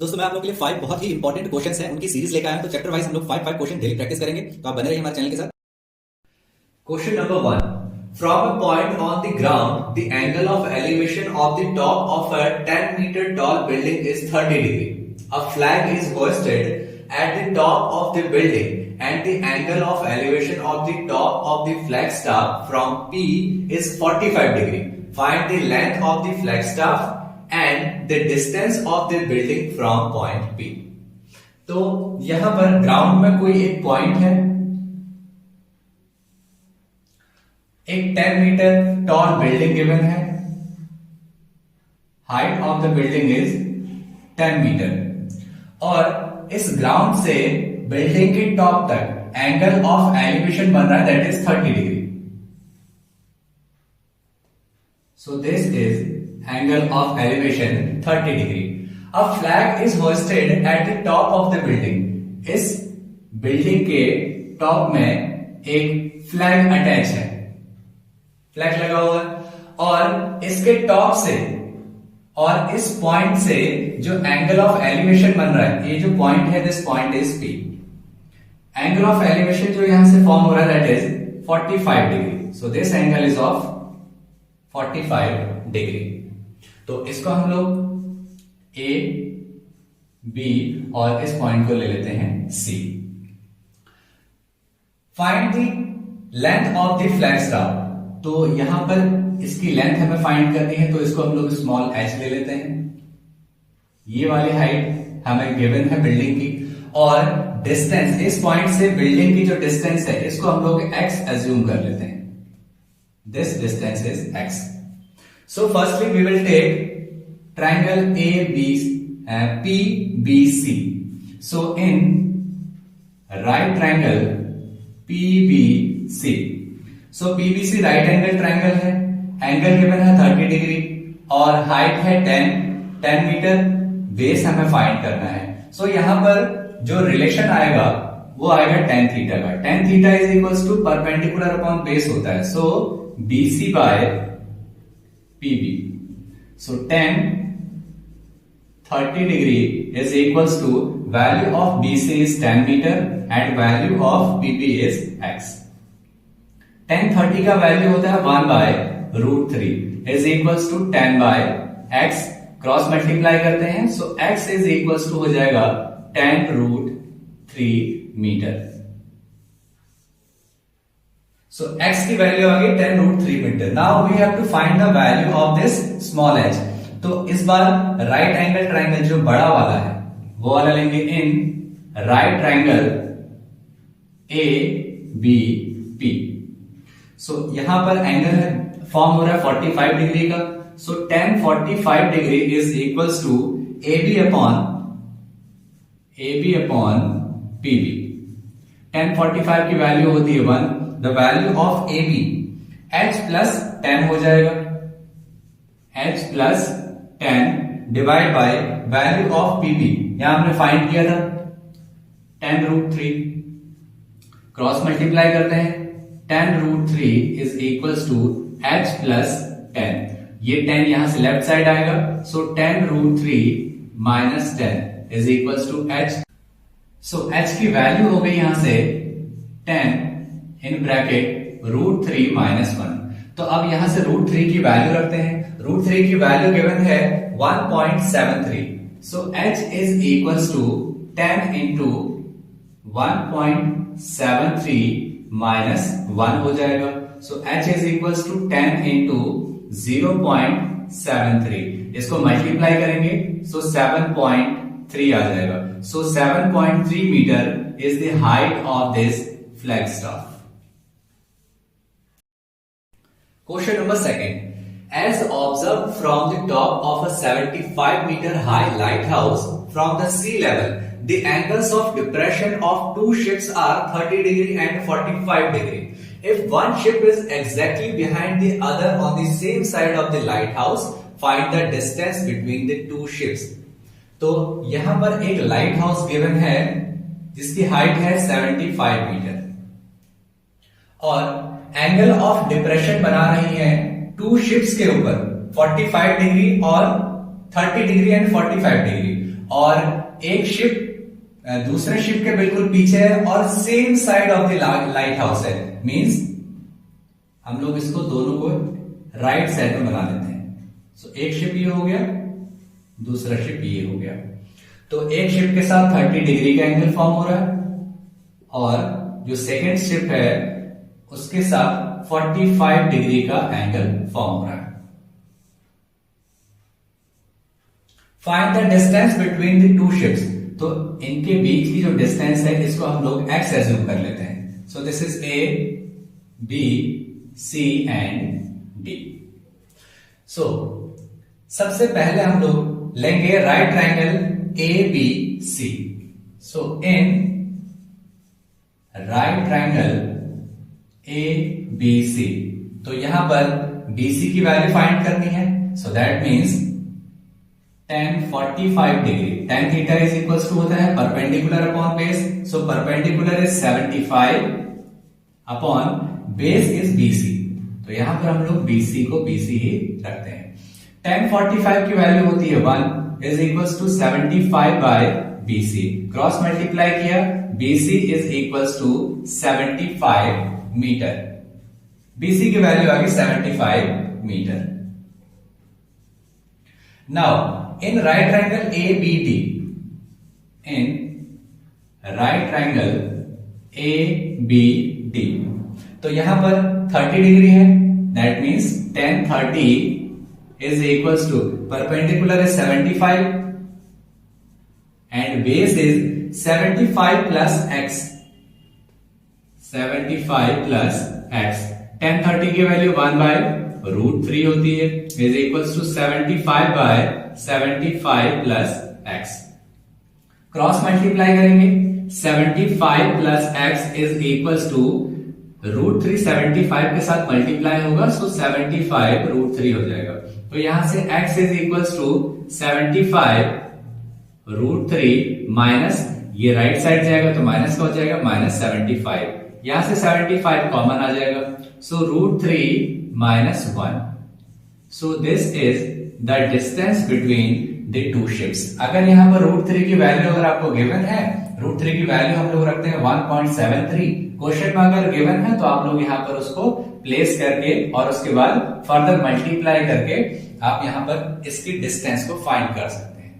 दोस्तों मैं आप लोगों के लिए 5 बहुत ही इंपॉर्टेंट क्वेश्चंस हैं उनकी सीरीज लेकर आया हूं। तो चैप्टर वाइज हम लोग 5 क्वेश्चन डेली प्रैक्टिस करेंगे, तो आप बने रहिए हमारे चैनल के साथ। Question number 1. From a point on the ground, the angle of elevation of the top of a 10-meter tall building is 30 degree. A flag is hoisted at the top of the building and the angle of elevation of the top of the flagstaff from P is 45 degree. Find the length of the flagstaff and the distance of the building from point P. तो यहां पर ground में कोई एक point है, एक 10 metre tall building given है, height of the building is 10 metre और इस ग्राउंड से बिल्डिंग के टॉप तक एंगल ऑफ एलिवेशन बन रहा है that is 30 degree. So this is angle of elevation 30 degree. A flag is hosted at the top of the building. इस building के टॉप में एक फ्लैग अटैच है, फ्लैग लगा हुआ है और इसके टॉप से और इस पॉइंट से जो एंगल ऑफ एलिवेशन बन रहा है, ये जो पॉइंट है this point is P. Angle of elevation जो यहां से फॉर्म हो रहा है that is 45 degree. So this angle is of 45 degree. तो इसको हम लोग ए बी और इस पॉइंट को ले लेते हैं C. Find the length of the flagstaff. तो यहां पर इसकी लेंथ हमें फाइंड करनी है, तो इसको हम लोग स्मॉल एच ले लेते हैं. ये वाली हाइट हमें गिवन है बिल्डिंग की और डिस्टेंस इस पॉइंट से बिल्डिंग की जो डिस्टेंस है इसको हम लोग एक्स एज्यूम कर लेते हैं. This distance is x. So firstly we will take triangle PBC. So in right triangle PBC. So PBC right angle triangle है, एंगल गिवन है 30 डिग्री और हाइट है 10 मीटर. बेस हमें फाइंड करना है. सो यहां पर जो रिलेशन आएगा वो आएगा tan थीटा का. tan theta is equals to perpendicular upon base होता है. So BC by PB. So tan 30 degree is equals to value of BC is 10 meter and value of PB is x. tan 30 का value होता है 1 by root 3 is equals to 10 by x. Cross multiply करते हैं सो x is equals to हो जाएगा 10 root 3 metre. So x की value आ गई 10 root 3 metre. Now we have to find the value of this small h. तो इस बार right angle triangle जो बड़ा वाला है वो वाला लेंगे in right triangle A B P. So यहां पर एंगल फॉर्म हो रहा है 45 डिग्री का. So tan 45 degree is equals to A B upon PB. tan 45 की वैल्यू होती है 1. The value of A B h plus 10 हो जाएगा. h plus 10 divide by value of PB यहां हमने फाइंड किया था 10 रूट 3. क्रॉस मल्टीप्लाई करते हैं 10 root 3 is equals to h plus 10. ये 10 यहां से लेफ्ट साइड आएगा. So 10 root 3 minus 10 is equals to h. So h की वैल्यू हो गई यहां से 10 इन ब्रैकेट रूट 3 माइनस 1. तो अब यहां से रूट 3 की वैल्यू रखते हैं. रूट 3 की वैल्यू गिवन है 1.73. So h is equals to 10 into 1.73 minus 1 हो जाएगा. So h is equals to 10 into 0.73. इसको मल्टीप्लाई करेंगे सो 7.3 आ जाएगा. So 7.3 metre is the height of this flagstaff. Question number 2. As observed from the top of a 75-meter high lighthouse from the sea level, the angles of depression of two ships are 30 degree and 45 degree. If one ship is exactly behind the other on the same side of the lighthouse, find the distance between the two ships. तो यहां पर एक light house given है जिसकी height है 75 metre और angle of depression बना रही है टू शिप्स के ऊपर 45 डिग्री और 30 डिग्री एंड 45 डिग्री. और एक शिप दूसरे शिप के बिल्कुल पीछे है और same side of the light house है, मींस हम लोग इसको दोनों को राइट साइड में बना देते हैं। सो एक शिप ये हो गया, दूसरा शिप ये हो गया। तो एक शिप के साथ 30 डिग्री का एंगल फॉर्म हो रहा है और जो सेकेंड शिप है उसके साथ 45 डिग्री का एंगल फॉर्म हो रहा है। Find the distance between the two ships. तो इनके बीच की जो डिस्टेंस है इसको हम लोग x एज्यूम कर लेते हैं। सो this is A, B, C and D। सो सबसे पहले हम लोग लेंगे right triangle ABC। So in right triangle ABC, तो यहां पर BC की वैल्यू फाइंड करनी है। So that means tan 45 degree, tan theta is equal to होता है perpendicular upon base. So perpendicular is 75 upon base is BC। तो यहां पर हम लोग BC को BC ही रखते हैं। tan 45 की वैल्यू होती है 1 is equal to 75 by BC। Cross multiply किया, BC is equal to 75 metre. BC की वैल्यू आ गई 75 metre. Now in right triangle ABD, in right triangle ABD, तो यहां पर 30 डिग्री है, that means tan 30 is equals to perpendicular is 75 and base is 75 plus x, 75 plus x। tan 30 की value 1 by √3 होती है, is equals to 75 by 75 plus x। Cross multiply करेंगे, 75 plus x is equal to √3 75 के साथ multiply होगा, सो 75 √3 हो जाएगा। तो यहां से x is equal to 75 √3 minus ये राइट साइड जाएगा तो माइनस का हो जाएगा -75। यहां से 75 कॉमन आ जाएगा, सो √3 minus 1। So this is the distance between the two ships. अगर यहां पर √3 की वैल्यू अगर आपको गिवन है, √3 की वैल्यू हम लोग रखते हैं 1.73। क्वेश्चन में अगर गिवन है तो आप लोग यहां पर उसको प्लेस करके और उसके बाद फर्दर मल्टीप्लाई करके आप यहां पर इसकी डिस्टेंस को फाइंड कर सकते हैं।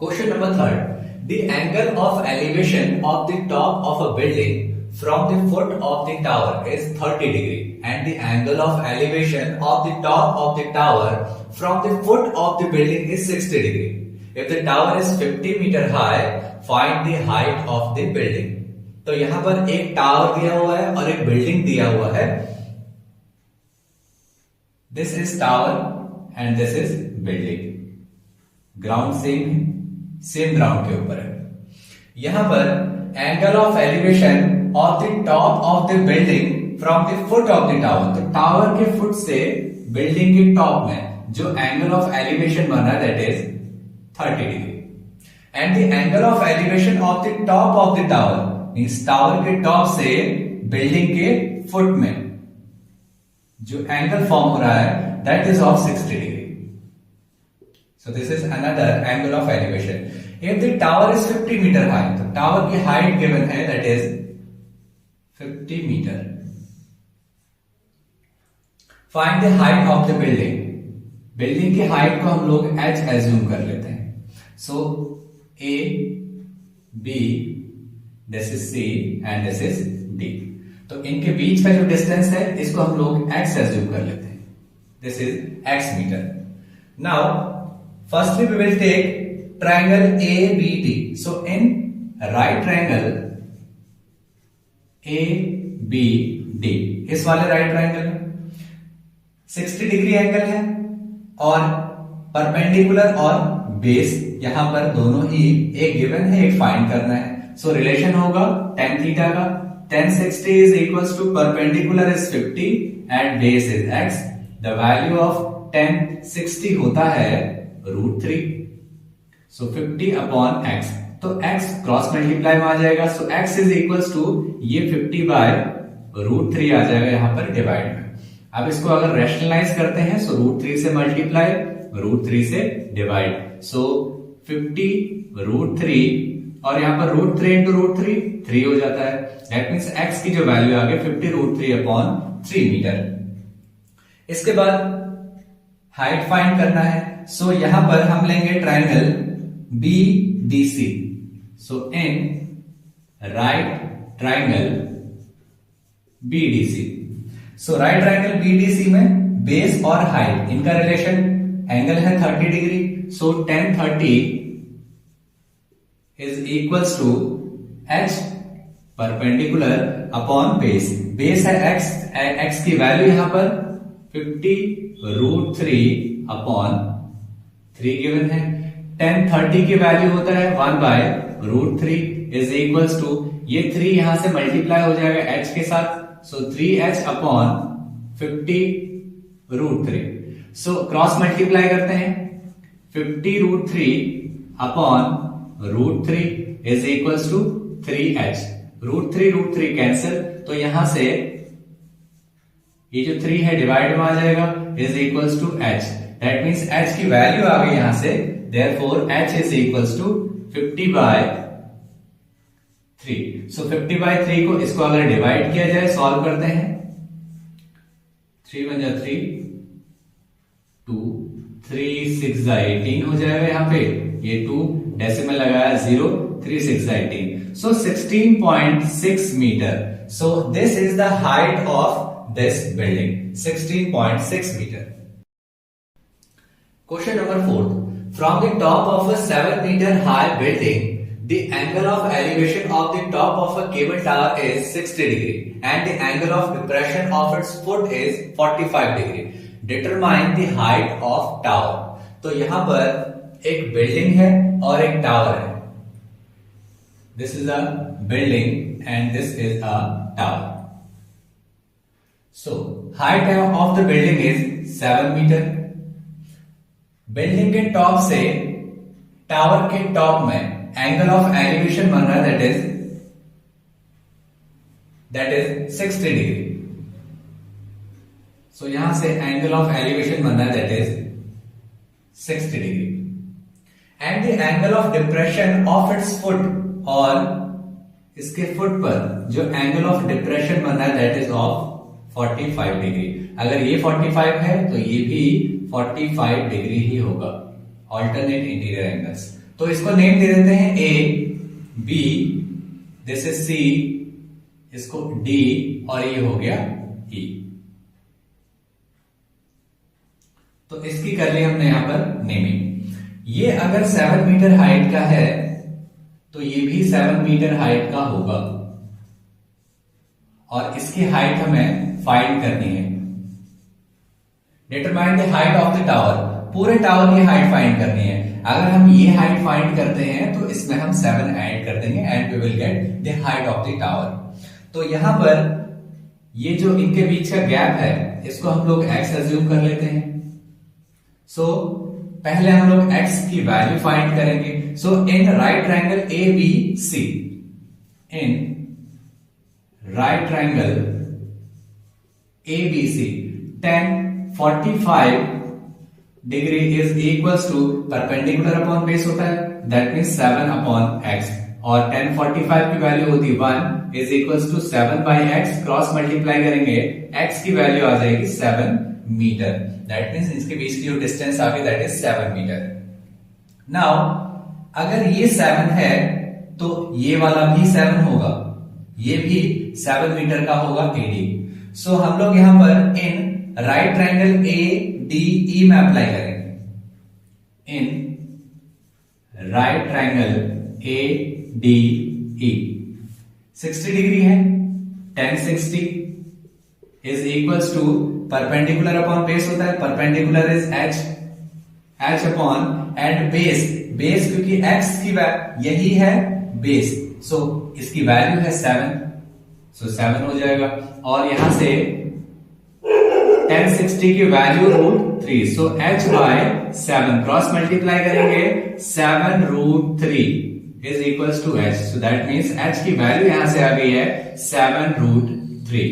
Question number 3, the angle of elevation of the top of a building from the foot of the tower is 30 degree and the angle of elevation of the top of the tower from the foot of the building is 60 degree. If the tower is 50 meter high, find the height of the building. तो यहां पर एक tower दिया हुआ है और एक building दिया हुआ है। This is tower and this is building. Ground same ground के ऊपर है। यहां पर angle of elevation of the top of the building from the foot of the tower, तो टावर के फुट से बिल्डिंग के टॉप में जो एंगल ऑफ एलिवेशन बना है that is 30 degree and the angle of elevation of the top of the tower means tower के top से बिल्डिंग के फुट में जो एंगल फॉर्म हो रहा है that is of 60 degree. So this is another angle of elevation. If the tower is 50 meter high, तो tower की हाइट गिवन है that is 50 meter. Find the height of the building. Building की height को हम लोग h assume कर लेते हैं। So A, B, this is C and this is D. तो इनके बीच का जो डिस्टेंस है इसको हम लोग x एज्यूम कर लेते हैं। This is x meter. Now firstly we will take triangle ABD. So in right triangle ABD, इस वाले राइट ट्रायंगल में 60 डिग्री एंगल है और परपेंडिकुलर और बेस यहां पर दोनों ही एक गिवन है, एक फाइंड करना है। सो रिलेशन होगा tan थीटा का, tan 60 is equals to perpendicular is 50 and base is x. The value of tan 60 होता है √3, सो 50 अपॉन x, तो x क्रॉस मल्टीप्लाई में आ जाएगा, सो x इज इक्वल्स टू ये 50 बाय √3 आ जाएगा यहां पर डिवाइड में। अब इसको अगर रैशनलाइज करते हैं सो √3 से मल्टीप्लाई, √3 से डिवाइड, सो 50√3 और यहां पर √3 इंटू √3 3 हो जाता है। दैट मीन्स x की जो वैल्यू आ गई 50√3/3 मीटर। इसके बाद हाइट फाइंड करना है, सो यहां पर हम लेंगे triangle BDC। So in right triangle BDC, so right triangle BDC में बेस और हाइट इनका रिलेशन एंगल है 30 degree, so tan 30 is equals to h perpendicular upon base. Base है x की वैल्यू यहां पर 50√3/3 गिवन है। tan 30 की वैल्यू होता है 1/√3 इज इक्वल्स टू, ये 3 यहां से मल्टीप्लाई हो जाएगा h के साथ, सो 3h upon 50√3। So cross multiply करते हैं, 50√3/√3 is equals to 3h। √3 cancel, तो यहां से ये जो 3 है डिवाइड में आ जाएगा, is equals to h। That means h की वैल्यू आ गई यहां से, therefore h is equals to 50/3। So 50/3 को इसको अगर डिवाइड किया जाए, सॉल्व करते हैं, 3 × 3 2 3 6 18 हो जाएगा। यहां पे ये 2 डेसिमल लगाया 0 3 6 18, सो 16.6 metre. So this is the height of this building, 16.6 metre. Question number 4, from the top of a 7 metre high building the angle of elevation of the top of a cable tower is 60 degree and the angle of depression of its foot is 45 degree. Determine the height of tower. तो यहां पर एक building है और एक tower है। This is a building and this is a tower. So height of the building is 7 meter. Building के top से टावर के टॉप में एंगल ऑफ एलिवेशन बन रहा है, दैट इज 60 डिग्री। सो यहां से एंगल ऑफ एलिवेशन बन रहा है, that is 60 degree. And the angle of depression of its foot, और इसके फुट पर जो एंगल ऑफ डिप्रेशन बन रहा है, दैट इज ऑफ 45 डिग्री। अगर ये 45 है तो ये भी 45 डिग्री ही होगा, ऑल्टरनेट इंटीरियर एंगल्स। तो इसको नेम दे देते हैं A, B, this is C, इसको D और ये हो गया E। तो इसकी कर ली हमने यहां पर नेमिंग। ये अगर 7 मीटर हाइट का है तो ये भी 7 मीटर हाइट का होगा, और इसकी हाइट हमें फाइंड करनी है। Determine the height of the tower, पूरे टावर की हाइट फाइंड करनी है। अगर हम ये हाइट फाइंड करते हैं तो इसमें हम 7 ऐड कर देंगे and we will get the height of the tower. तो यहां पर ये जो इनके बीच का गैप है, इसको हम लोग x अज्यूम कर लेते हैं। सो पहले हम लोग x की वैल्यू फाइंड करेंगे। So in right triangle ABC, in right triangle ABC, tan 45 degree is equals to perpendicular upon base होता है, दैट मीन्स 7/x, और tan 45 की वैल्यू होती है 1 is equals to 7/x, cross multiply करेंगे x की value आ जाएगी 7 मीटर। दैट मीन्स इसके बीच की जो डिस्टेंस आ गई, दैट इज 7 मीटर। नाउ अगर ये 7 है तो ये वाला भी 7 होगा, ये भी 7 मीटर का होगा AD। सो हम लोग यहां पर इन राइट ट्रायंगल ADE में अप्लाई करेंगे। In right triangle ADE 60 degree है, tan 60 is equals to perpendicular upon base होता है, perpendicular is h upon and base, base क्योंकि x की यही है बेस, सो इसकी वैल्यू है 7, सो 7 हो जाएगा। और यहां से tan 60 की वैल्यू √3, सो h/7 क्रॉस मल्टीप्लाई करेंगे 7√3 is equals to h, so that means h की वैल्यू यहां से आ गई है 7√3।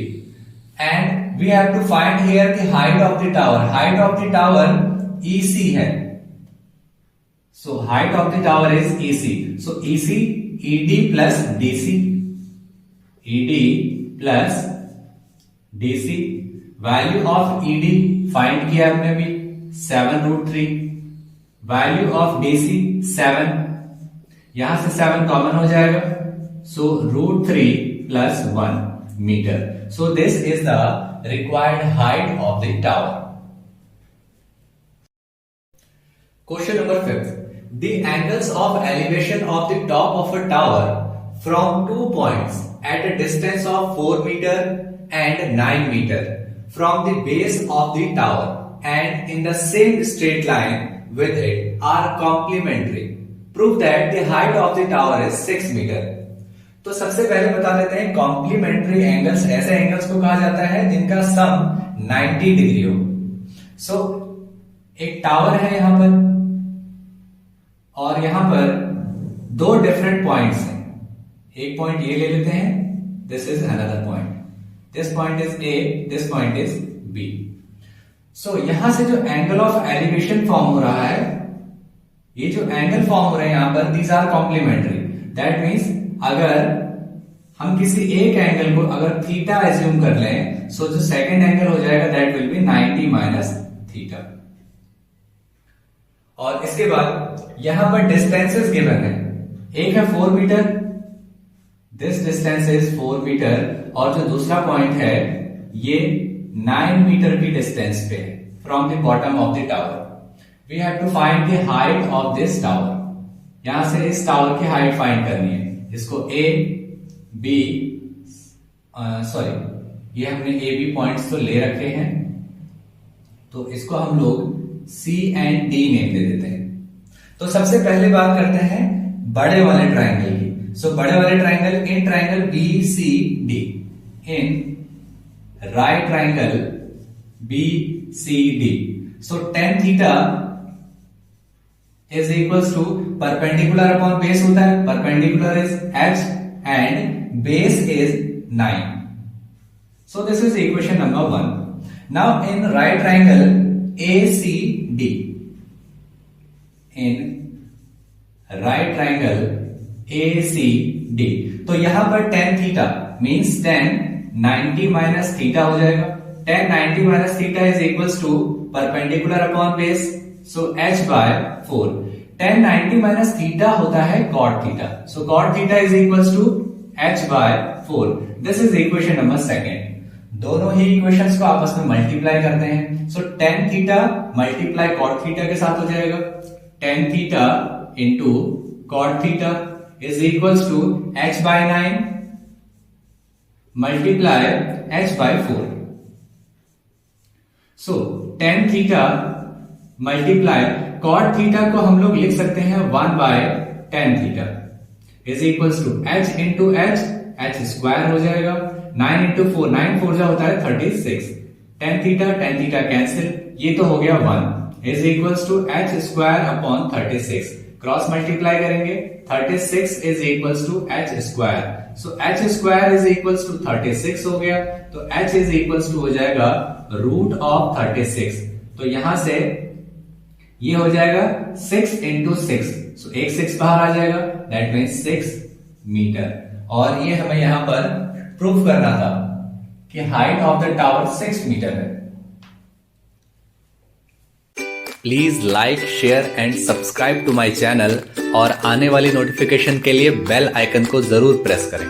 And we have to find here the height of the tower. Height of the tower EC है, so height of the tower is EC, so EC ED plus DC, ED plus DC, value of ED find किया आपने भी 7√3, value of DC 7, यहां से 7 common हो जाएगा, so √3 plus 1 meter. So this is the required height of the tower. Question number 5. The angles of elevation of the top of a tower from 2 points at a distance of 4 meter and 9 meter from the base of the tower and in the same straight line with it are complementary. Prove that the height of the tower is 6 meter. तो सबसे पहले बता देते हैं complementary angles ऐसे angles को कहा जाता है जिनका सम 90 डिग्री हो। सो एक टावर है यहां पर और यहां पर दो डिफरेंट पॉइंट्स हैं, एक पॉइंट ये ले लेते हैं, this is another point, this point is A, this point is B. So यहां से जो एंगल ऑफ एलिवेशन फॉर्म हो रहा है, ये जो एंगल फॉर्म हो रहे हैं यहां पर, these are complementary. That means अगर हम किसी एक एंगल को अगर थीटा एज्यूम कर लें, सो जो सेकंड एंगल हो जाएगा that will be 90 minus theta. और इसके बाद यहां पर डिस्टेंसेस गिवन है, एक है 4 metre, this distance is 4 metre, और जो दूसरा पॉइंट है ये 9 मीटर की डिस्टेंस पे है from the bottom of the tower. We have to find the height of this tower. यहां से इस टावर की हाइट फाइंड करनी है। इसको ए बी सॉरी ये हमने ए बी पॉइंट्स तो ले रखे हैं, तो इसको हम लोग सी एंड डी नेम दे देते हैं। तो सबसे पहले बात करते हैं बड़े वाले ट्राइंगल की। सो बड़े वाले triangle, in triangle B C D, in right triangle B C D, so tan theta is equals to perpendicular upon base होता है, perpendicular is h and base is 9. So this is equation number 1. Now in right triangle ACD, in right triangle ACD, तो यहां पर tan theta means tan 90 minus theta हो जाएगा। tan 90 minus theta is equals to perpendicular upon base, so h by 4। tan 90 minus theta होता है cot theta, so cot theta is equals to h by 4। This is equation number 2। दोनों ही equations को आपस में multiply करते हैं, so tan theta multiply cot theta के साथ हो जाएगा, tan theta into cot theta is equals to h by 9 multiply h by 4। So tan theta multiply cot theta को हम लोग लिख सकते हैं 1 by tan theta is equals to h into h square हो जाएगा, 9 इंटू 4, 9 4 जा होता है 36, tan थीटा कैंसिल, ये तो हो गया 1 is equals to h square upon 36, cross multiply करेंगे 36 is equals to h square, so h square is equals to 36 हो गया, तो h इज इक्वल्स टू हो जाएगा रूट ऑफ 36। तो यहां से ये हो जाएगा 6 इंटू 6, सो एक 6 बाहर आ जाएगा, दैट मीन्स 6 मीटर। और ये हमें यहां पर प्रूफ करना था कि height of the tower 6 metre है। Please like, share and subscribe to my channel और आने वाली नोटिफिकेशन के लिए बेल आइकन को जरूर प्रेस करें।